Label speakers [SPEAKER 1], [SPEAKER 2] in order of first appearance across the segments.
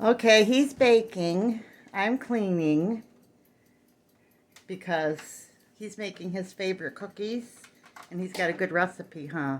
[SPEAKER 1] Okay, he's baking. I'm cleaning because he's making his favorite cookies and he's got a good recipe, huh?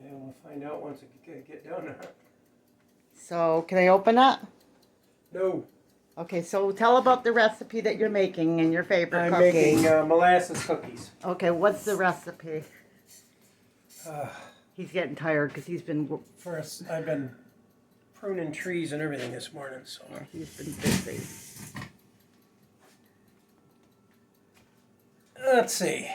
[SPEAKER 2] Yeah, we'll find out once it get done.
[SPEAKER 1] So, can I open it?
[SPEAKER 2] No,
[SPEAKER 1] Okay, so tell about the recipe that you're making and your favorite
[SPEAKER 2] I'm
[SPEAKER 1] cookie.
[SPEAKER 2] making molasses cookies.
[SPEAKER 1] Okay, what's the recipe?
[SPEAKER 2] Uh,
[SPEAKER 1] He's getting tired because he's been
[SPEAKER 2] First, I've been pruning trees and everything this morning, so.
[SPEAKER 1] yeah, he's been busy.
[SPEAKER 2] Let's see.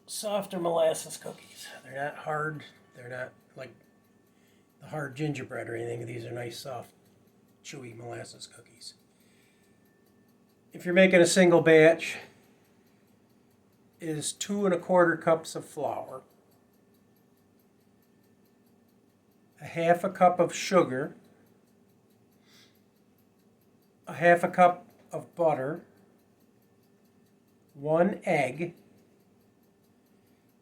[SPEAKER 2] Softer molasses cookies. They're not hard. They're not like the hard gingerbread or anything. These are nice, soft, chewy molasses cookies. If you're making a single batch, is 2¼ cups of flour, a half a cup of sugar, a half a cup of butter, 1 egg,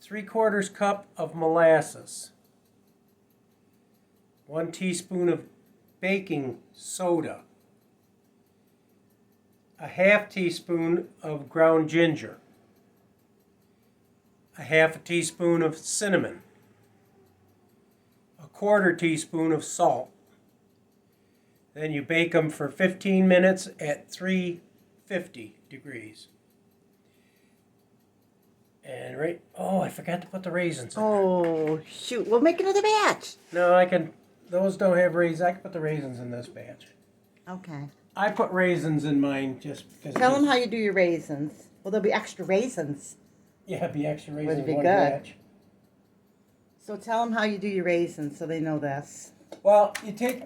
[SPEAKER 2] 3/4 cup of molasses, 1 teaspoon of baking soda, a half teaspoon of ground ginger, a half a teaspoon of cinnamon, a 1/4 teaspoon of salt. Then you bake them for 15 minutes at 350 degrees. And oh, I forgot to put the raisins in there.
[SPEAKER 1] Oh, shoot. We'll make another batch.
[SPEAKER 2] No, those don't have raisins. I can put the raisins in this batch.
[SPEAKER 1] Okay.
[SPEAKER 2] I put raisins in mine just because.
[SPEAKER 1] Tell them how you do your raisins. Well, there'll be extra raisins.
[SPEAKER 2] Yeah, be extra raisins
[SPEAKER 1] Would be
[SPEAKER 2] in one
[SPEAKER 1] good.
[SPEAKER 2] batch.
[SPEAKER 1] So tell them how you do your raisins so they know this.
[SPEAKER 2] Well, you take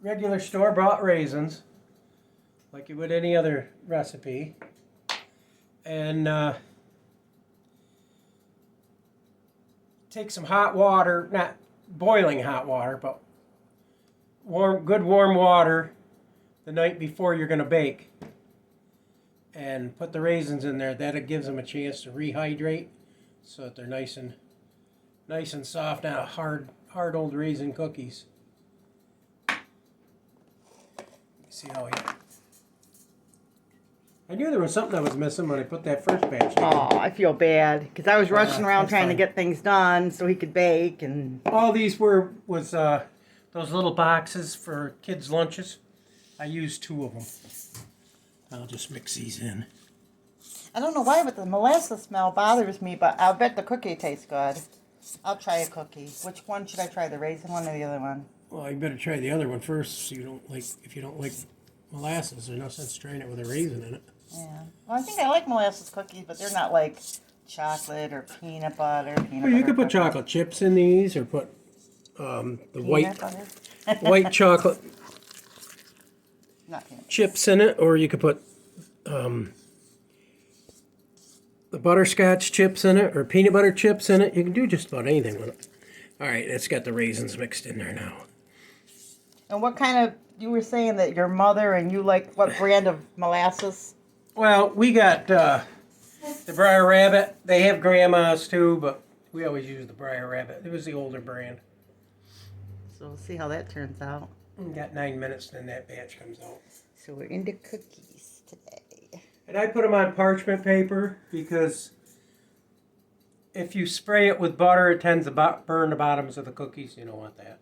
[SPEAKER 2] regular store-bought raisins, like you would any other recipe, and take some hot water, not boiling hot water, but good warm water the night before you're going to bake, and put the raisins in there. That gives them a chance to rehydrate, so that they're nice and soft, not hard old raisin cookies. See how I knew there was something I was missing when I put that first batch in.
[SPEAKER 1] Oh, I feel bad because I was rushing around
[SPEAKER 2] that's
[SPEAKER 1] trying to
[SPEAKER 2] fine.
[SPEAKER 1] get things done so he could bake and.
[SPEAKER 2] All these was those little boxes for kids' lunches. I used 2 of them. I'll just mix these in.
[SPEAKER 1] I don't know why, but the molasses smell bothers me. But I'll bet the cookie tastes good. I'll try a cookie. Which one should I try? The raisin one or the other one?
[SPEAKER 2] Well, you better try the other one first. So if you don't like molasses, there's no sense trying it with a raisin in it.
[SPEAKER 1] Yeah. Well, I think I like molasses cookies, but they're not like chocolate or peanut butter.
[SPEAKER 2] Well, you could put chocolate chips in these, or put the
[SPEAKER 1] Peanut butter?
[SPEAKER 2] white chocolate
[SPEAKER 1] Not peanut.
[SPEAKER 2] chips in it, or you could put the butterscotch chips in it, or peanut butter chips in it. You can do just about anything with it. All right, it's got the raisins mixed in there now.
[SPEAKER 1] And what kind of? You were saying that your mother and you like what brand of molasses?
[SPEAKER 2] Well, we got the Briar Rabbit. They have grandmas too, but we always use the Briar Rabbit. It was the older brand.
[SPEAKER 1] So we'll see how that turns out.
[SPEAKER 2] We got 9 minutes, then that batch comes out.
[SPEAKER 1] So we're into cookies today.
[SPEAKER 2] And I put them on parchment paper because if you spray it with butter, it tends to burn the bottoms of the cookies. You don't want that.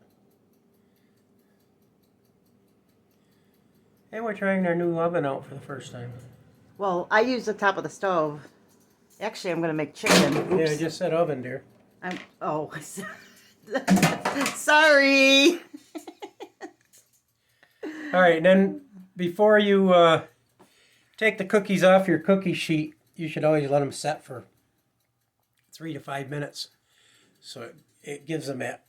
[SPEAKER 2] And we're trying our new oven out for the first time.
[SPEAKER 1] Well, I use the top of the stove. Actually, I'm going to make chicken. Oops.
[SPEAKER 2] Yeah, I just said oven, dear.
[SPEAKER 1] Oh, sorry.
[SPEAKER 2] All right, and then before you take the cookies off your cookie sheet, you should always let them set for 3 to 5 minutes. So it gives them that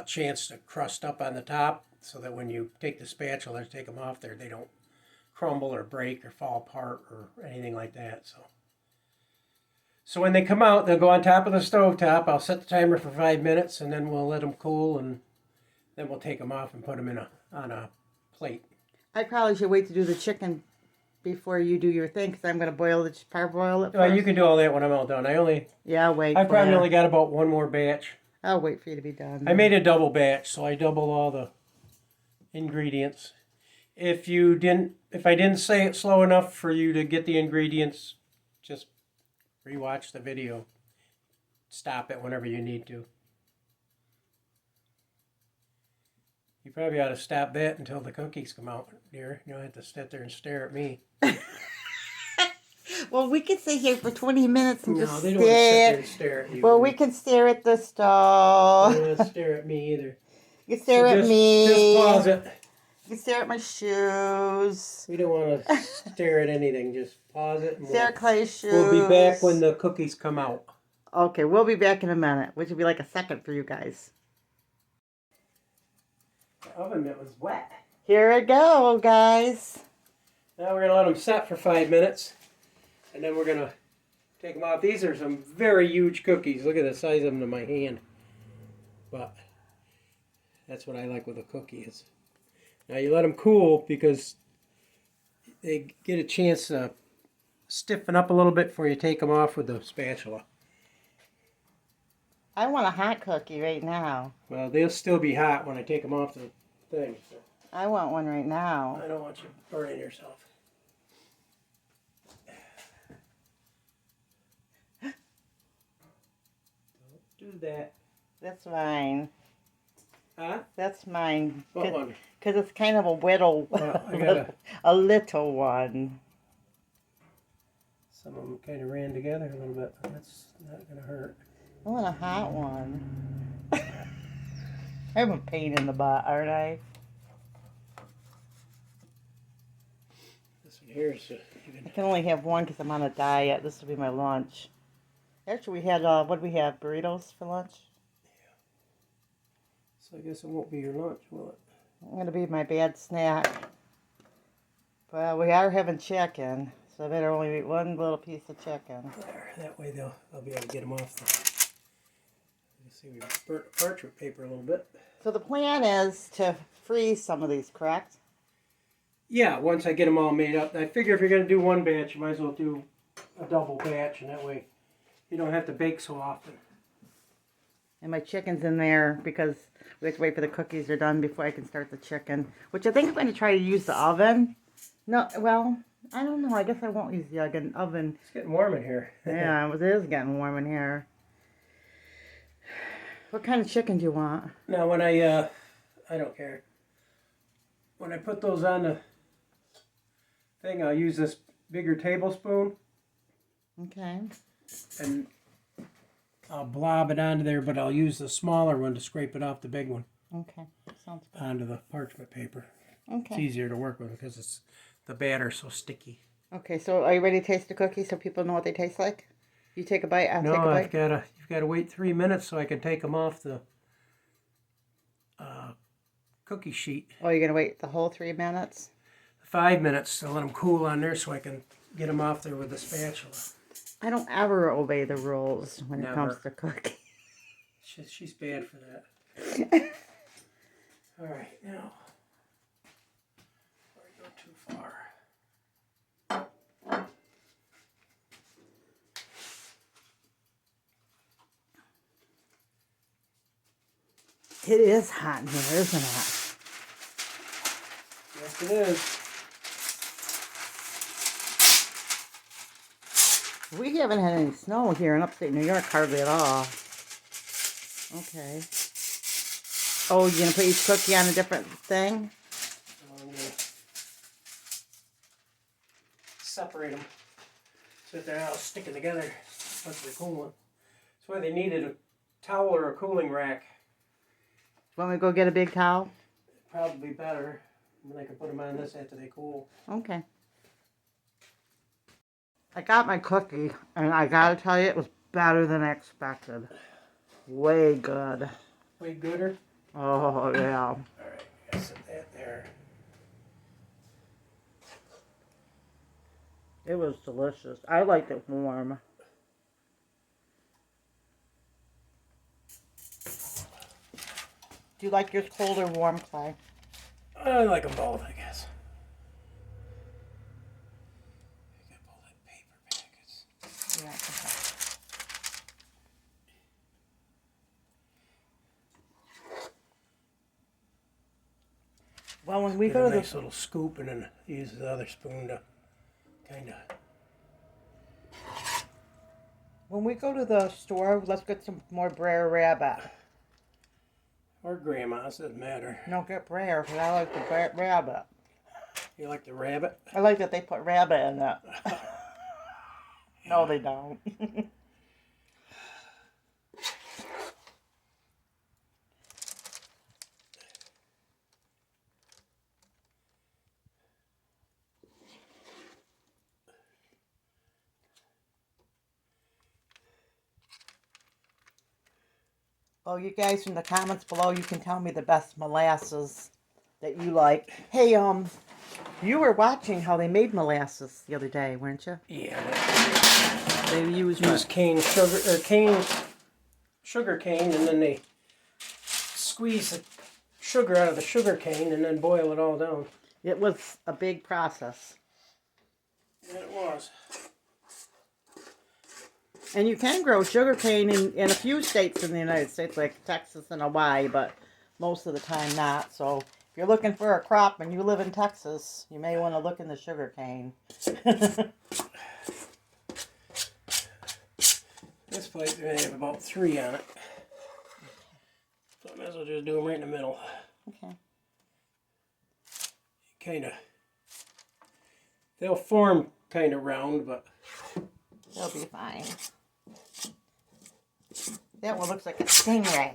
[SPEAKER 2] chance to crust up on the top, so that when you take the spatula to take them off there, they don't crumble or break or fall apart or anything like that. So when they come out, they'll go on top of the stove top. I'll set the timer for 5 minutes, and then we'll let them cool, and then we'll take them off and put them on a plate.
[SPEAKER 1] I probably should wait to do the chicken before you do your thing, because I'm going to parboil it
[SPEAKER 2] Well,
[SPEAKER 1] first.
[SPEAKER 2] you can do all that when I'm all done.
[SPEAKER 1] Yeah, wait.
[SPEAKER 2] I probably only got about 1 more batch.
[SPEAKER 1] I'll wait for you to be done.
[SPEAKER 2] I made a double batch, so I doubled all the ingredients. If I didn't say it slow enough for you to get the ingredients, just rewatch the video. Stop it whenever you need to. You probably ought to stop that until the cookies come out, dear. You don't have to sit there and stare at me.
[SPEAKER 1] Well, we could sit here for 20 minutes and just
[SPEAKER 2] they don't want to sit there and stare at you.
[SPEAKER 1] Well, we can stare at the stall.
[SPEAKER 2] They don't want to stare at me either.
[SPEAKER 1] You can stare at me.
[SPEAKER 2] Just pause it.
[SPEAKER 1] You can stare at my shoes.
[SPEAKER 2] We don't want to stare at anything. Just pause it. And
[SPEAKER 1] Stare at Clay's shoes.
[SPEAKER 2] We'll be back when the cookies come out.
[SPEAKER 1] Okay, we'll be back in a minute, which will be like a second for you guys.
[SPEAKER 2] The oven mitt was wet.
[SPEAKER 1] Here we go, guys.
[SPEAKER 2] Now we're going to let them set for 5 minutes. And then we're going to take them out. These are some very huge cookies. Look at the size of them in my hand. But that's what I like with a cookie is. Now you let them cool because they get a chance to stiffen up a little bit before you take them off with the spatula.
[SPEAKER 1] I want a hot cookie right now.
[SPEAKER 2] Well, they'll still be hot when I take them off the thing. So
[SPEAKER 1] I want one right now.
[SPEAKER 2] I don't want you burning yourself. Don't do that.
[SPEAKER 1] That's mine.
[SPEAKER 2] Huh?
[SPEAKER 1] That's mine.
[SPEAKER 2] What one?
[SPEAKER 1] Because it's kind of a whittle,
[SPEAKER 2] Well, I gotta,
[SPEAKER 1] a little one.
[SPEAKER 2] some of them kind of ran together a little bit. That's not going to hurt.
[SPEAKER 1] I want a hot one. I'm a pain in the butt, aren't I?
[SPEAKER 2] This one here is
[SPEAKER 1] I can only have one because I'm on a diet. This will be my lunch. Actually, we had, what did we have? Burritos for lunch?
[SPEAKER 2] So I guess it won't be your lunch, will it?
[SPEAKER 1] It's going to be my bad snack. Well, we are having chicken, so I better only eat one little piece of chicken.
[SPEAKER 2] There, that way I'll be able to get them off the... You see, we burnt the parchment paper a little bit.
[SPEAKER 1] So the plan is to freeze some of these, correct?
[SPEAKER 2] Yeah, once I get them all made up. I figure if you're going to do one batch, you might as well do a double batch, and that way you don't have to bake so often.
[SPEAKER 1] And my chicken's in there because we have to wait for the cookies are done before I can start the chicken. Which I think I'm going to try to use the oven. No, well, I don't know. I guess I won't use the oven.
[SPEAKER 2] It's getting warm in here.
[SPEAKER 1] Yeah, it is getting warm in here. What kind of chicken do you want?
[SPEAKER 2] Now when I don't care. When I put those on the thing, I'll use this bigger tablespoon.
[SPEAKER 1] Okay.
[SPEAKER 2] And I'll blob it onto there, but I'll use the smaller one to scrape it off the big one.
[SPEAKER 1] Okay. Sounds good.
[SPEAKER 2] Onto the parchment paper.
[SPEAKER 1] Okay.
[SPEAKER 2] It's easier to work with because the batter's so sticky.
[SPEAKER 1] Okay, so are you ready to taste the cookies so people know what they taste like? You take a bite, I'll take a bite.
[SPEAKER 2] No, you've got to wait 3 minutes so I can take them off the cookie sheet.
[SPEAKER 1] Oh, you're going to wait the whole 3 minutes?
[SPEAKER 2] 5 minutes to let them cool on there so I can get them off there with the spatula.
[SPEAKER 1] I don't ever obey the rules when it comes
[SPEAKER 2] Never.
[SPEAKER 1] to cooking.
[SPEAKER 2] She's bad for that. All right, now, before I go too far.
[SPEAKER 1] It is hot in here, isn't it?
[SPEAKER 2] Yes, it is.
[SPEAKER 1] We haven't had any snow here in upstate New York, hardly at all. Okay. Oh, you're going to put each cookie on a different thing?
[SPEAKER 2] I'm going to separate them so that they're all sticking together, especially the cool one. That's why they needed a towel or a cooling rack.
[SPEAKER 1] Want me to go get a big towel?
[SPEAKER 2] Probably better. And then I can put them on this after they cool.
[SPEAKER 1] Okay. I got my cookie, and I gotta tell you, it was better than I expected. Way good.
[SPEAKER 2] Way gooder.
[SPEAKER 1] Oh, yeah.
[SPEAKER 2] All right, gotta set that there.
[SPEAKER 1] It was delicious. I liked it warm. Do you like yours cold or warm, Clay?
[SPEAKER 2] I like them both, I guess. I gotta pull that paper back.
[SPEAKER 1] Yeah. Well, when we
[SPEAKER 2] Get
[SPEAKER 1] go
[SPEAKER 2] a
[SPEAKER 1] to
[SPEAKER 2] nice little scoop and then use the other spoon to kind of.
[SPEAKER 1] the store, let's get some more Brer Rabbit.
[SPEAKER 2] Or grandma's, doesn't matter.
[SPEAKER 1] No, get Brer, because I like the rabbit.
[SPEAKER 2] You like the rabbit?
[SPEAKER 1] I like that they put rabbit in it. No, they don't. Oh, you guys in the comments below, you can tell me the best molasses that you like. Hey, you were watching how they made molasses the other day, weren't you?
[SPEAKER 2] Yeah.
[SPEAKER 1] They used
[SPEAKER 2] sugar cane, and then they squeeze the sugar out of the sugar cane and then boil it all down.
[SPEAKER 1] It was a big process.
[SPEAKER 2] And it was.
[SPEAKER 1] And you can grow sugarcane in a few states in the United States, like Texas and Hawaii, but most of the time not. So if you're looking for a crop and you live in Texas, you may want to look in the sugarcane.
[SPEAKER 2] This plate may have about 3 on it. So I might as well just do them right in the middle.
[SPEAKER 1] Okay.
[SPEAKER 2] Kind of. They'll form kind of round, but
[SPEAKER 1] They'll be fine. That one looks like a stingray.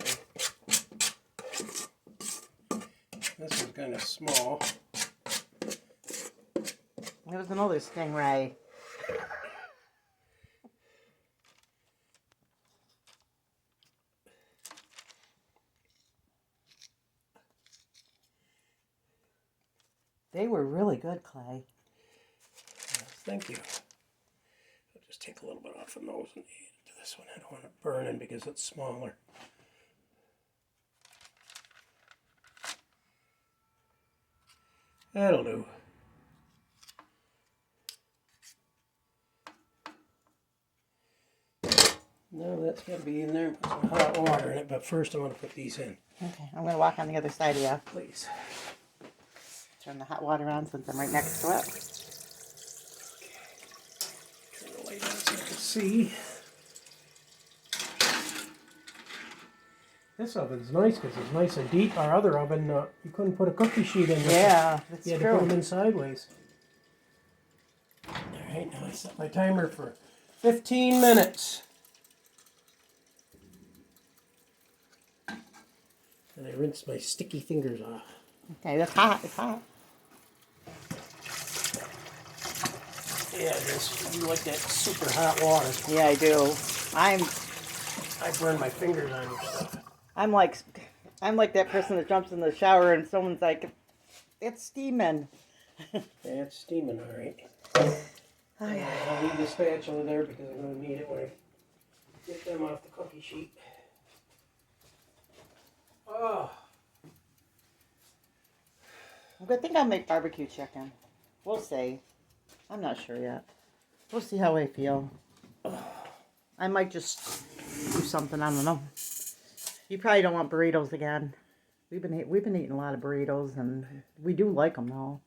[SPEAKER 2] this one's kind of small.
[SPEAKER 1] There was another stingray. They were really good, Clay.
[SPEAKER 2] Thank you. I'll just take a little bit off the nose and add it to this one. I don't want it burning because it's smaller. That'll do. Now that's got to be in there and put some hot water in it, but first I want to put these in.
[SPEAKER 1] Okay, I'm going to walk on the other side of you.
[SPEAKER 2] Please.
[SPEAKER 1] Turn the hot water on since I'm right next to it.
[SPEAKER 2] Turn the light on so I can see. This oven's nice because it's nice and deep. Our other oven, you couldn't put a cookie sheet in there.
[SPEAKER 1] Yeah, that's
[SPEAKER 2] You had
[SPEAKER 1] true.
[SPEAKER 2] to put them in sideways. Alright, now I set my timer for 15 minutes. And I rinse my sticky fingers off.
[SPEAKER 1] Okay, that's hot. It's hot.
[SPEAKER 2] Yeah, it is. You like that super hot water.
[SPEAKER 1] Yeah, I do.
[SPEAKER 2] I burn my fingers on your stuff.
[SPEAKER 1] I'm like that person that jumps in the shower and someone's like, it's steaming.
[SPEAKER 2] Yeah, it's steaming, alright.
[SPEAKER 1] Oh, yeah.
[SPEAKER 2] I'll leave the spatula there because I'm going to need it when I get them off the cookie sheet. Oh.
[SPEAKER 1] I think I'll make barbecue chicken. We'll see. I'm not sure yet. We'll see how I feel. I might just do something. I don't know. You probably don't want burritos again. We've been eating a lot of burritos, and we do like them though.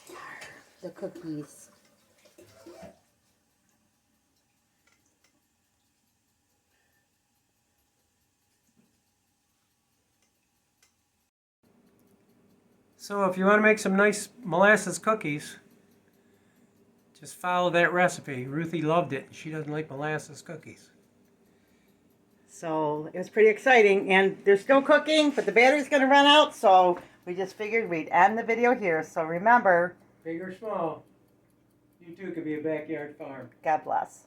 [SPEAKER 1] There they are, the cookies.
[SPEAKER 2] So if you want to make some nice molasses cookies, just follow that recipe. Ruthie loved it. She doesn't like molasses cookies.
[SPEAKER 1] So it was pretty exciting, and they're still cooking, but the battery's going to run out, so we just figured we'd end the video here. So remember,
[SPEAKER 2] Big or small, you too could be a backyard farm.
[SPEAKER 1] God bless.